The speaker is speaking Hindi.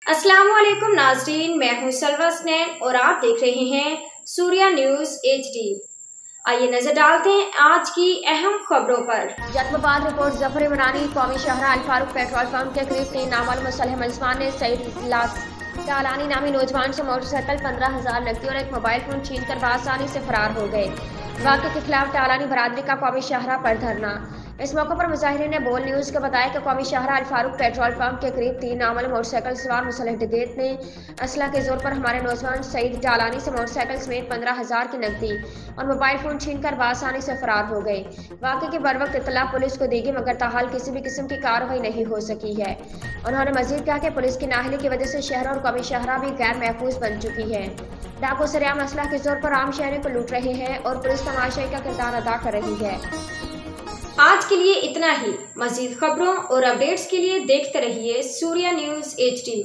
अस्सलाम वालेकुम नाज़रीन, मैं हूं सलवा स्नैन और आप देख रहे हैं सूर्या न्यूज़ HD। आइए नजर डालते हैं आज की अहम खबरों पर। जख्मबाद रिपोर्ट जफर इमरानी कौमी शहरा अल फारूक पेट्रोल पंप के करीब 3 नामालूम मुसल्लह मुलजमान ने सईद टालानी नामी नौजवान से मोटरसाइकिल 15,000 नकदी और एक मोबाइल फोन छीनकर बासानी से फरार हो गए। वाक़े के खिलाफ टालानी बरादरी का कौमी शहरा पर धरना। इस मौके पर मुजाहिरीन ने बोल न्यूज़ को बताया कि कौमी शहरा अल फारूक पेट्रोल पंप के करीब 3 नामालूम मोटरसाइकिल सवार मुसल्लह डकैत ने असला के जोर पर हमारे नौजवान सईद टालानी से मोटरसाइकिल समेत 15,000 की नकदी और मोबाइल फोन छीनकर बासानी से फरार हो गए। वाक़े की बर वक्त इत्तला पुलिस को दी गई मगर ताहाल किसी भी किस्म की कार्रवाई नहीं हो सकी है। उन्होंने मजीद कहा कि पुलिस की नाअहली की वजह से शहर और कौमी शहरा भी गैर महफूज बन चुकी है। डाकू सरेआम असला के जोर पर आम शहरों को लूट रहे हैं और पुलिस तमाशाई का किरदार अदा कर रही है। आज के लिए इतना ही। मजीद खबरों और अपडेट्स के लिए देखते रहिए सूर्या न्यूज़ HD।